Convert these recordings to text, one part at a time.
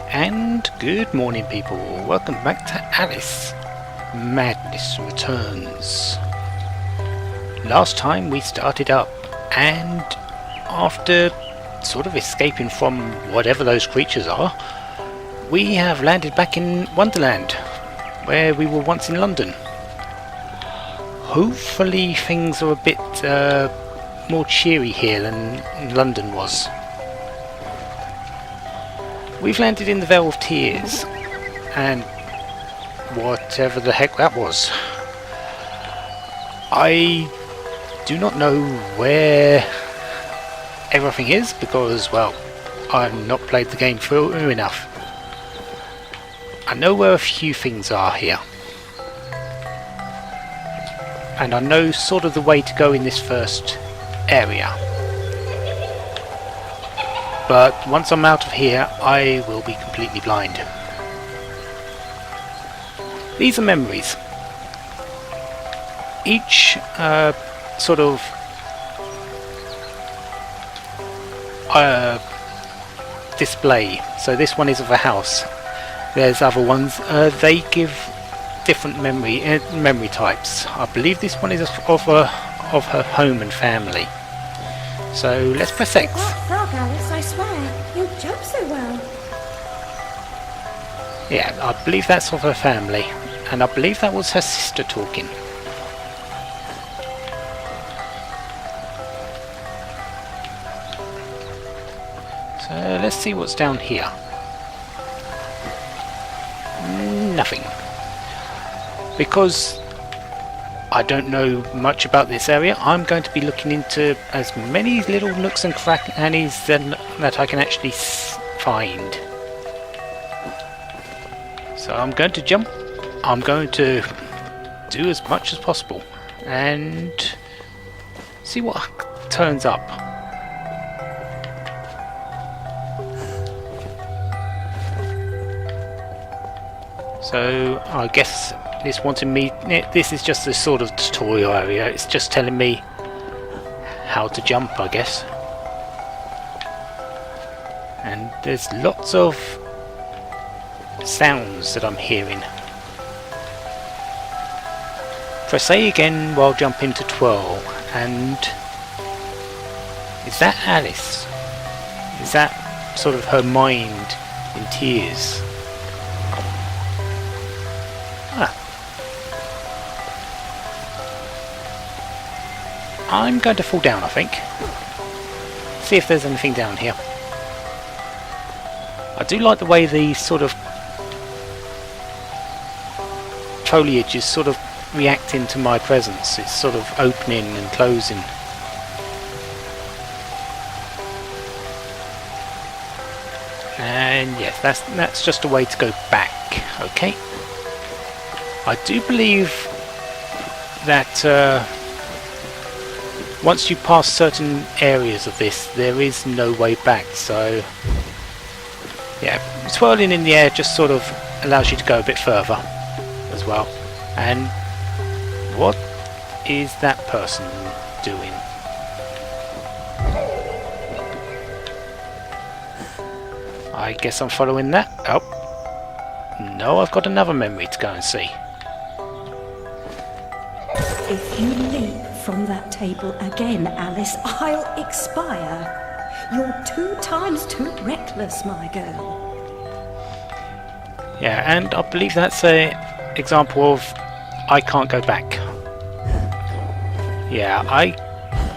And good morning, people. Welcome back to Alice. Madness Returns. Last time we started up, and after sort of escaping from whatever those creatures are, we have landed back in Wonderland, where we were once in London. Hopefully things are a bit more cheery here than London was. We've landed in the Vale of Tears, and whatever the heck that was. I do not know where everything is because, well, I've not played the game through enough. I know where a few things are here, and I know sort of the way to go in this first area. But once I'm out of here, I will be completely blind. These are memories. Each sort of display. So this one is of a house. There's other ones. They give different memory types. I believe this one is of her home and family. So let's press X. Frog, Alice, I swear, you jump so well. Yeah, I believe that's of her family, and I believe that was her sister talking. So let's see what's down here. Nothing. Because I don't know much about this area, I'm going to be looking into as many little nooks and crannies that I can actually find. So I'm going to jump. I'm going to do as much as possible and see what turns up. So I guess it's wanting me. This is just a sort of tutorial area. It's just telling me how to jump, I guess. And there's lots of sounds that I'm hearing. Press A again while jumping to 12. And is that Alice? Is that sort of her mind in tears? I'm going to fall down, I think. See if there's anything down here. I do like the way the sort of foliage is sort of reacting to my presence. It's sort of opening and closing. And yes, that's just a way to go back. Okay. I do believe that once you pass certain areas of this, there is no way back. So yeah, swirling in the air just sort of allows you to go a bit further as well. And what is that person doing? I guess I'm following that. Oh no, I've got another memory to go and see. If you leap from that table again, Alice, I'll expire. You're 2 times too reckless, my girl. Yeah, and I believe that's a example of I can't go back. Yeah, I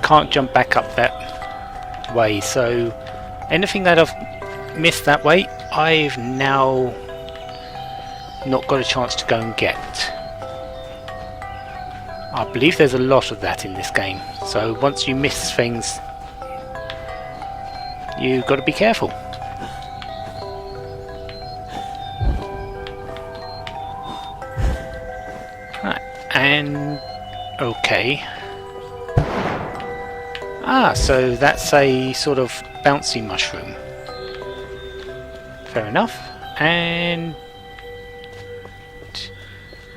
can't jump back up that way, so anything that I've missed that way, I've now not got a chance to go and get. I believe there's a lot of that in this game, so once you miss things, you've got to be careful. Right, and okay. So that's a sort of bouncy mushroom. Fair enough. And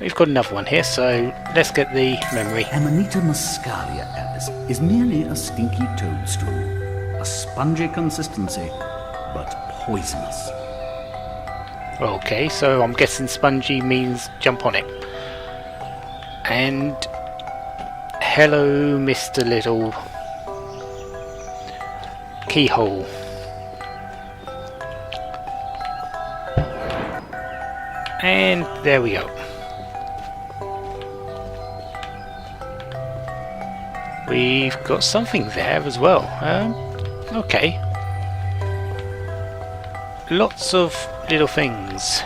we've got another one here, so let's get the memory. Amanita muscaria, Alice, is merely a stinky toadstool. A spongy consistency, but poisonous. Okay, so I'm guessing spongy means jump on it. And hello, Mr. Little Keyhole. And there we go. We've got something there as well. Okay. Lots of little things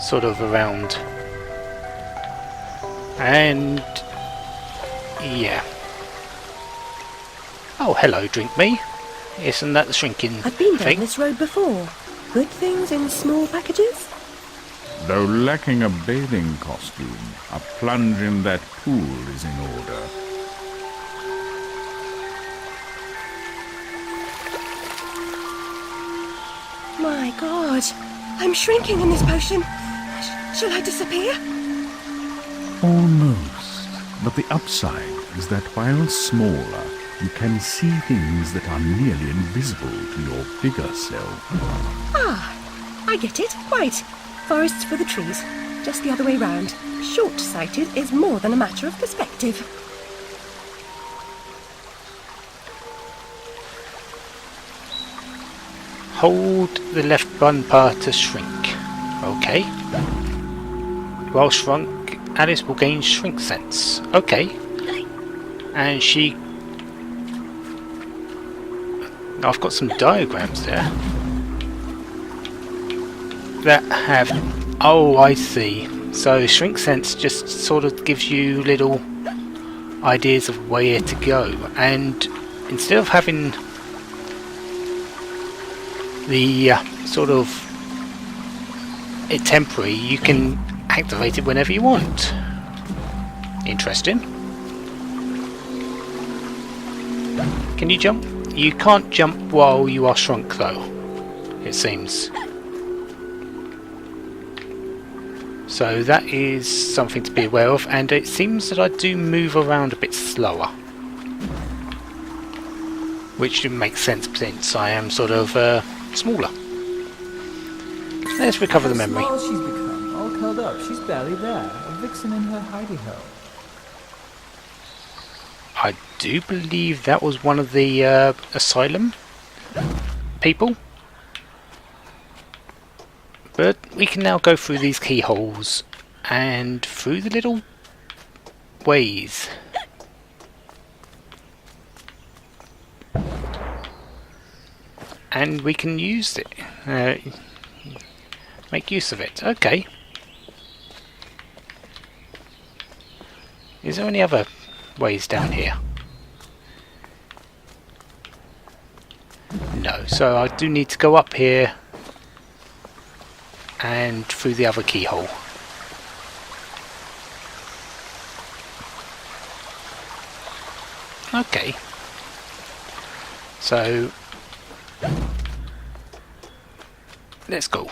sort of around. And yeah. Oh, hello, Drink Me. Isn't that the shrinking I've been down thing? this road before. Good things in small packages? Though lacking a bathing costume, a plunge in that pool is in order. My God, I'm shrinking in this potion. Shall I disappear? Almost. But the upside is that while smaller, you can see things that are nearly invisible to your bigger self. Ah, I get it. Right. Forests for the trees. Just the other way round. Short-sighted is more than a matter of perspective. Hold the left bumper to shrink. Okay. While shrunk, Alice will gain shrink sense. Okay. And she... I've got some diagrams there. That have... Oh, I see. So shrink sense just sort of gives you little ideas of where to go. And instead of having the sort of it temporary, you can activate it whenever you want. Interesting. Can you jump? You can't jump while you are shrunk though, it seems. So that is something to be aware of, and it seems that I do move around a bit slower. Which makes sense since I am sort of smaller. Let's recover the memory. How small she's become, all curled up. She's barely there. A vixen in her hidey-ho. I do believe that was one of the asylum people. But we can now go through these keyholes and through the little ways. And we can use it. Make use of it. Okay. Is there any other ways down here? No. So I do need to go up here and through the other keyhole. Okay. So let's go.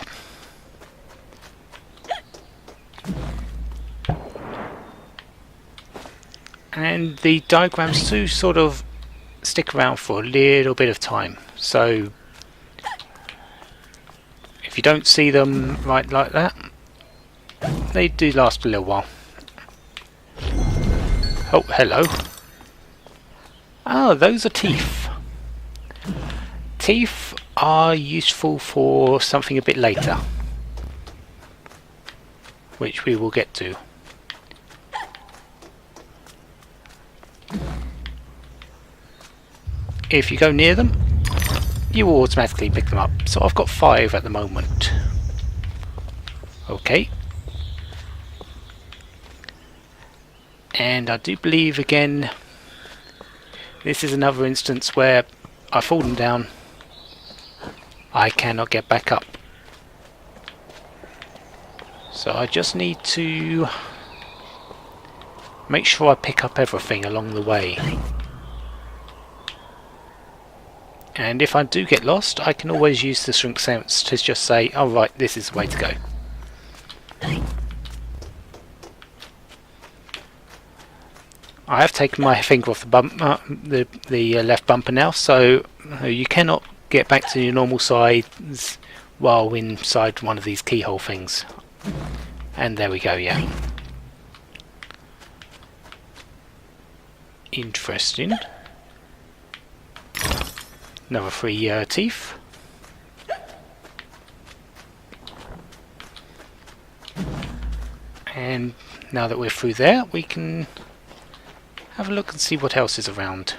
And the diagrams do sort of stick around for a little bit of time. So if you don't see them right like that, they do last a little while. Oh, hello. Ah, those are teeth. Teeth are useful for something a bit later, which we will get to. If you go near them, you will automatically pick them up. So I've got 5 at the moment. Okay. And I do believe again, this is another instance where I've fallen down. I cannot get back up. So I just need to make sure I pick up everything along the way. And if I do get lost, I can always use the shrink sense to just say, oh right, this is the way to go. I have taken my finger off the bump, the left bumper now, so you cannot get back to your normal size while inside one of these keyhole things. And there we go, yeah. Interesting. Another 3 teeth. And now that we're through there, we can have a look and see what else is around.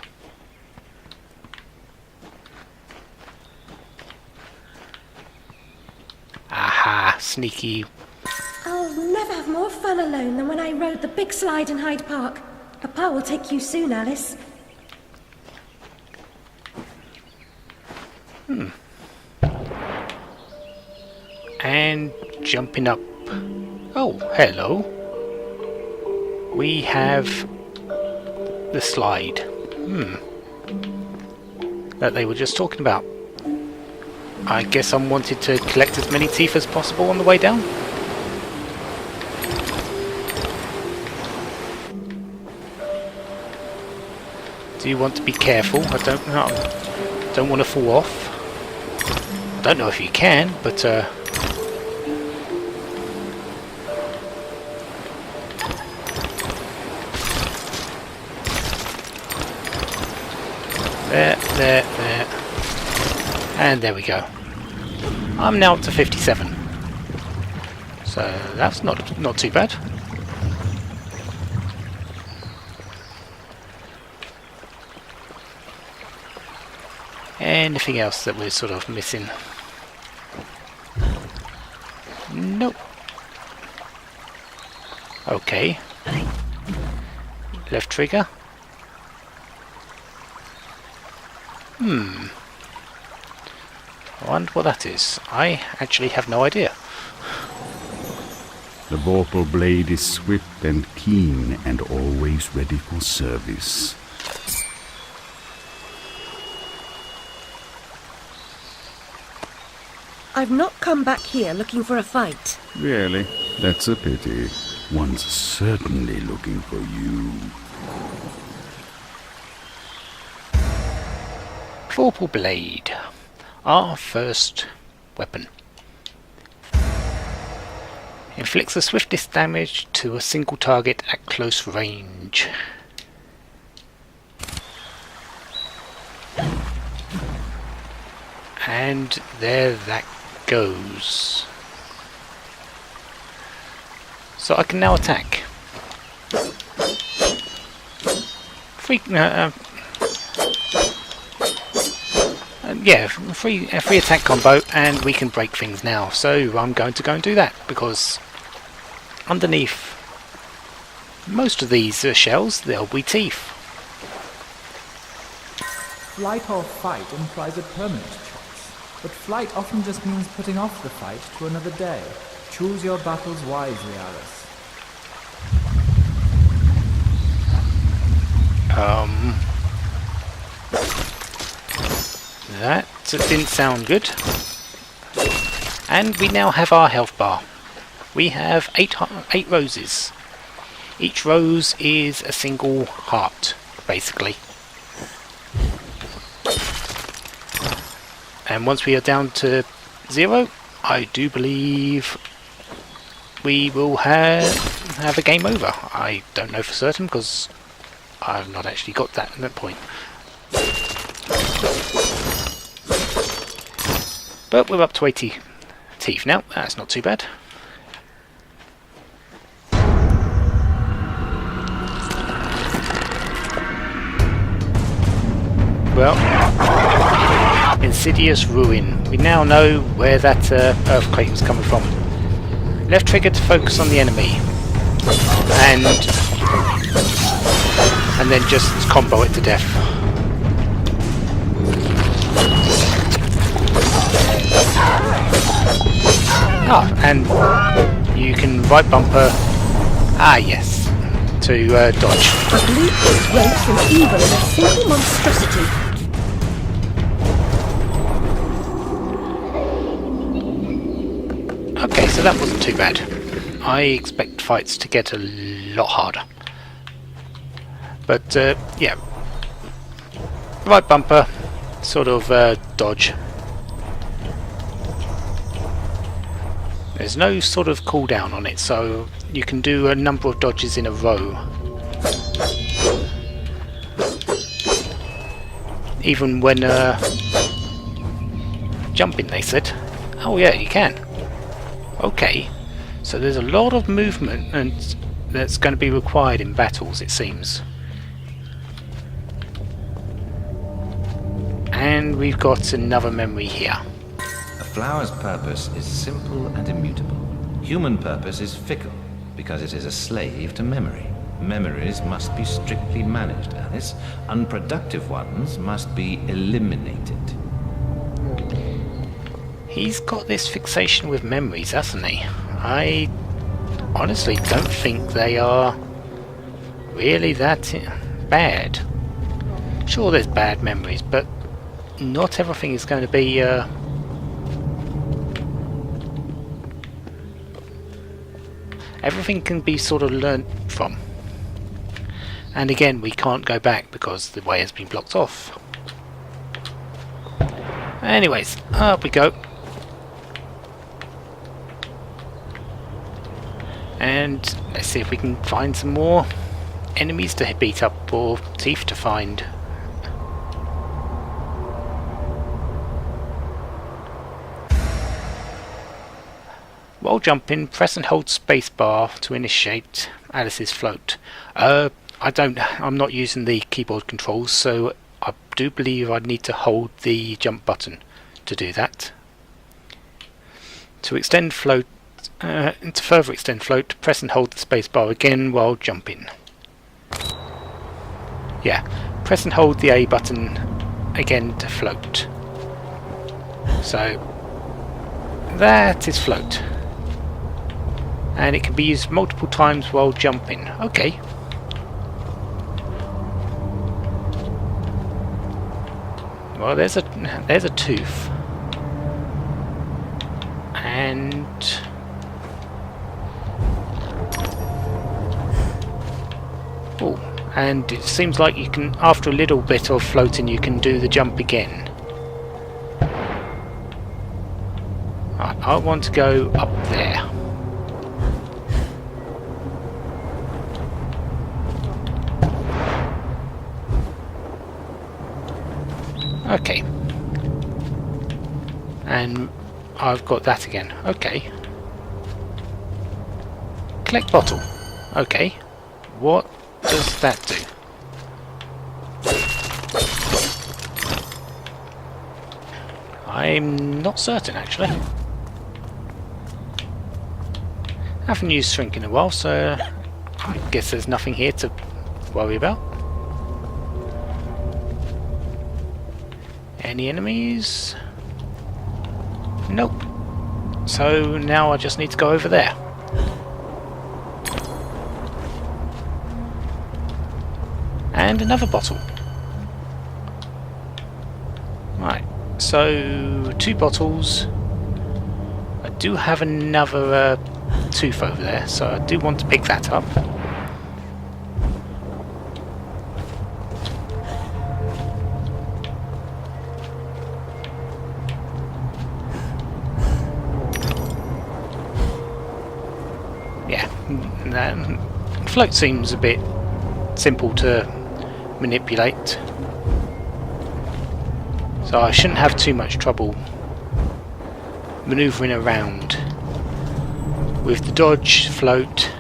Aha, sneaky. I'll never have more fun alone than when I rode the big slide in Hyde Park. Papa will take you soon, Alice. And jumping up. Oh, hello. We have the slide. That they were just talking about. I guess I wanted to collect as many teeth as possible on the way down. Do you want to be careful? I don't want to fall off. I don't know if you can, but there. And there we go. I'm now up to 57. So that's not too bad. Anything else that we're sort of missing? Nope. Okay. Left trigger. I wonder what that is. I actually have no idea. The vorpal blade is swift and keen and always ready for service. I've not come back here looking for a fight. Really? That's a pity. One's certainly looking for you. Vorpal blade. Our first weapon. Inflicts the swiftest damage to a single target at close range. And there that goes. So I can now attack. Free attack combo, and we can break things now. So I'm going to go and do that, because underneath most of these shells there'll be teeth. Flight or fight implies a permanent choice, but flight often just means putting off the fight to another day. Choose your battles wisely, Alice. That didn't sound good. And we now have our health bar. We have 8 roses. Each rose is a single heart, basically. And once we are down to 0, I do believe we will have a game over. I don't know for certain, because I've not actually got that at that point. But we're up to 80 teeth now. That's not too bad. Well, insidious ruin. We now know where that earthquake was coming from. Left trigger to focus on the enemy, and then just combo it to death. And you can right bumper. Yes, to dodge. A blueprint went from evil in a simple monstrosity. Okay, so that wasn't too bad. I expect fights to get a lot harder. But yeah, right bumper, sort of dodge. There's no sort of cooldown on it, so you can do a number of dodges in a row. Even when jumping, they said. Oh yeah, you can. Okay, so there's a lot of movement and that's going to be required in battles, it seems. And we've got another memory here. A flower's purpose is simple and immutable. Human purpose is fickle, because it is a slave to memory. Memories must be strictly managed, Alice. Unproductive ones must be eliminated. He's got this fixation with memories, hasn't he? I honestly don't think they are really that bad. Sure, there's bad memories, but not everything is going to be everything can be sort of learnt from. And again, we can't go back because the way has been blocked off. Anyways, up we go. And let's see if we can find some more enemies to beat up or teeth to find. While jumping, press and hold spacebar to initiate Alice's float. I'm not using the keyboard controls, so I do believe I'd need to hold the jump button to do that. To extend float, to further extend float, press and hold the spacebar again while jumping. Yeah, press and hold the A button again to float. So that is float. And it can be used multiple times while jumping. Okay. Well, there's a tooth. And oh, and it seems like you can, after a little bit of floating, you can do the jump again. Right, I want to go up there. Okay. And I've got that again. Okay. Collect bottle. Okay. What does that do? I'm not certain, actually. I haven't used shrink in a while, so I guess there's nothing here to worry about. Any enemies? Nope. So now I just need to go over there. And another bottle. Right, so 2 bottles. I do have another tooth over there, so I do want to pick that up. Float seems a bit simple to manipulate, so I shouldn't have too much trouble manoeuvring around with the dodge, float.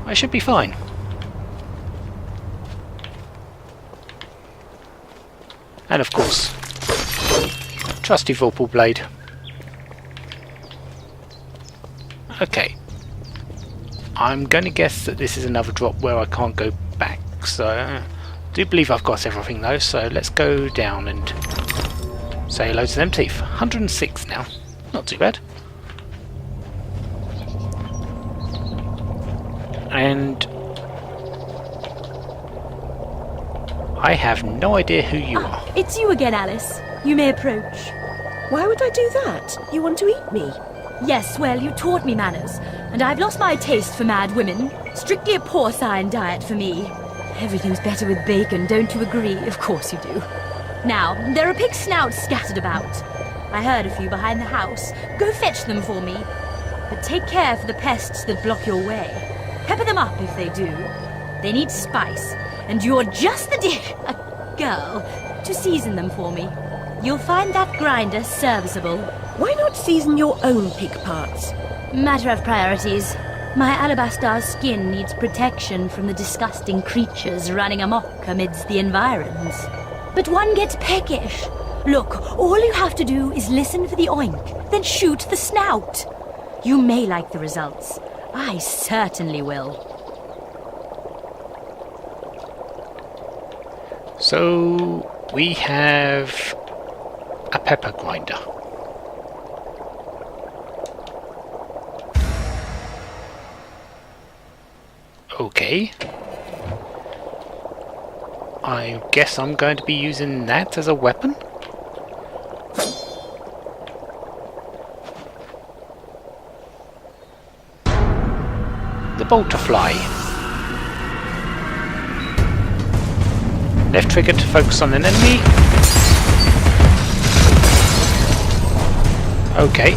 I should be fine. And of course, trusty Vorpal blade. Okay. I'm going to guess that this is another drop where I can't go back, so I do believe I've got everything though, so let's go down and say hello to them teeth. 106 now, not too bad. And I have no idea who you are. It's you again, Alice. You may approach. Why would I do that? You want to eat me? Yes, well, you taught me manners, and I've lost my taste for mad women. Strictly a porcine diet for me. Everything's better with bacon, don't you agree? Of course you do. Now, there are pig snouts scattered about. I heard a few behind the house. Go fetch them for me. But take care for the pests that block your way. Pepper them up if they do. They need spice, and you're just the girl to season them for me. You'll find that grinder serviceable. Why not season your own pig parts? Matter of priorities. My alabaster skin needs protection from the disgusting creatures running amok amidst the environs. But one gets peckish. Look, all you have to do is listen for the oink, then shoot the snout. You may like the results. I certainly will. So, we have a pepper grinder. Okay. I guess I'm going to be using that as a weapon. The bolterfly. Left trigger to focus on an enemy. Okay.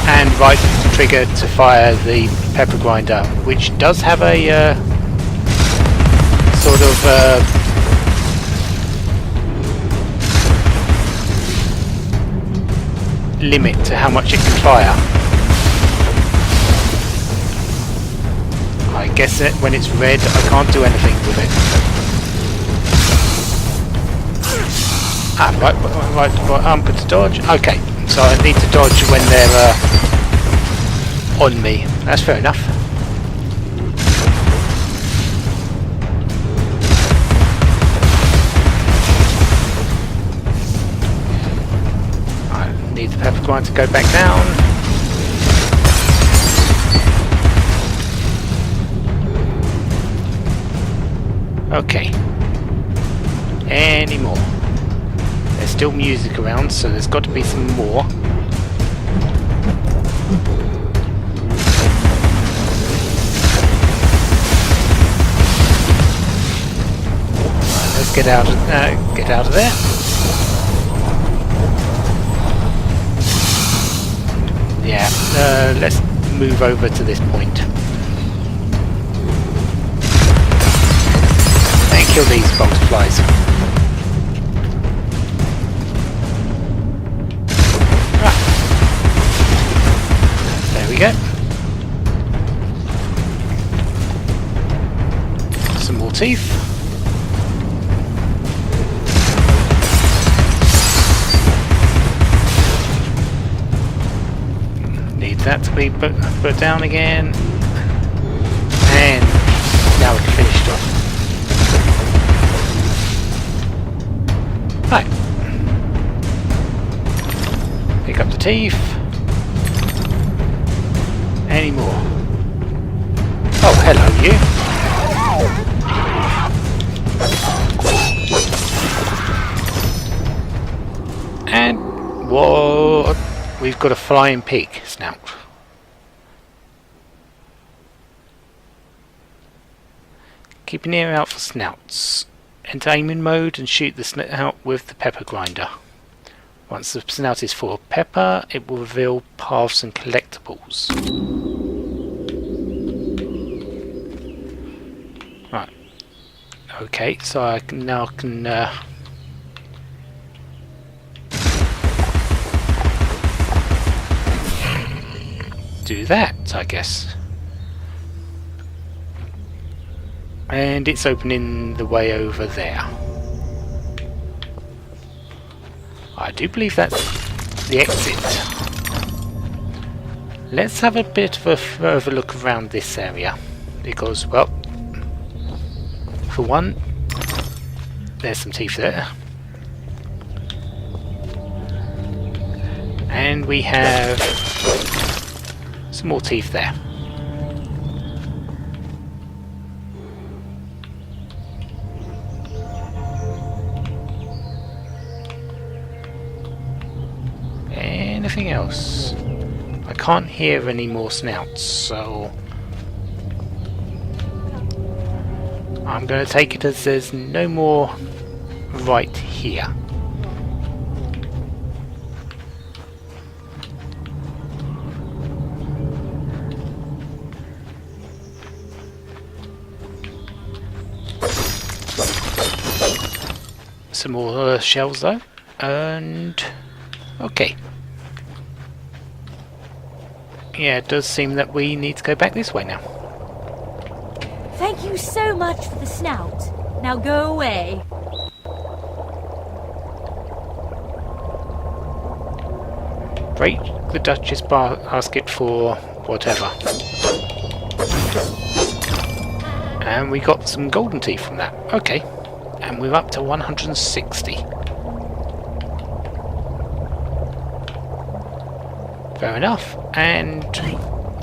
And right trigger to fire the pepper grinder, which does have a sort of limit to how much it can fire. I guess that when it's red I can't do anything with it. Ah, right, I'm to dodge. Okay, so I need to dodge when they're on me. That's fair enough. I need the pepper grinder to go back down. Okay. Any more? There's still music around, so there's got to be some more. Right, let's get out of there. Yeah. Let's move over to this point. Kill these butterflies. Ah. There we go. Some more teeth. Need that to be put down again. And now we're finished off. Right. Pick up the teeth. Any more? Oh, hello you. And what? We've got a flying pig snout. Keep an ear out for snouts. Enter aiming mode and shoot the snout with the pepper grinder. Once the snout is full of pepper, it will reveal paths and collectibles. Right. Okay, so I can now do that, I guess. And it's opening the way over there. I do believe that's the exit. Let's have a bit of a further look around this area. Because, well, for one, there's some teeth there. And we have some more teeth there. Anything else? I can't hear any more snouts, so I'm going to take it as there's no more right here. some more shells though, and okay. Yeah, it does seem that we need to go back this way now. Thank you so much for the snout. Now go away. Break the Duchess basket for whatever. And we got some golden teeth from that. Okay. And we're up to 160. Fair enough. And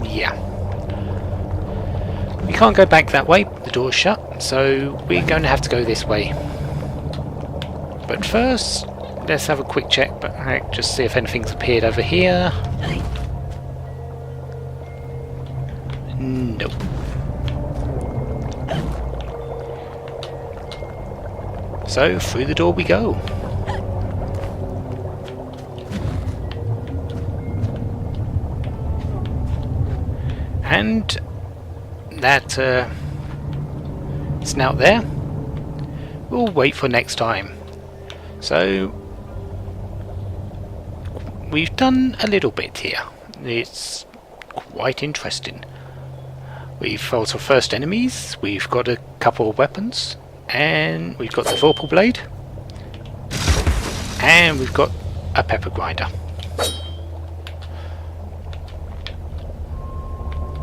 yeah. We can't go back that way. The door's shut. So we're going to have to go this way. But first, let's have a quick check back, just see if anything's appeared over here. Nope. So, through the door we go. And that snout there, we'll wait for next time. So, we've done a little bit here. It's quite interesting. We've fought our first enemies, we've got a couple of weapons, and we've got the Vorpal Blade, and we've got a pepper grinder.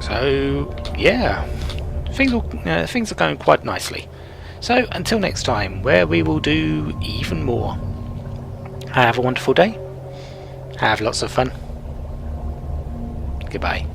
So, yeah, things are going quite nicely. So, until next time, where we will do even more. Have a wonderful day. Have lots of fun. Goodbye.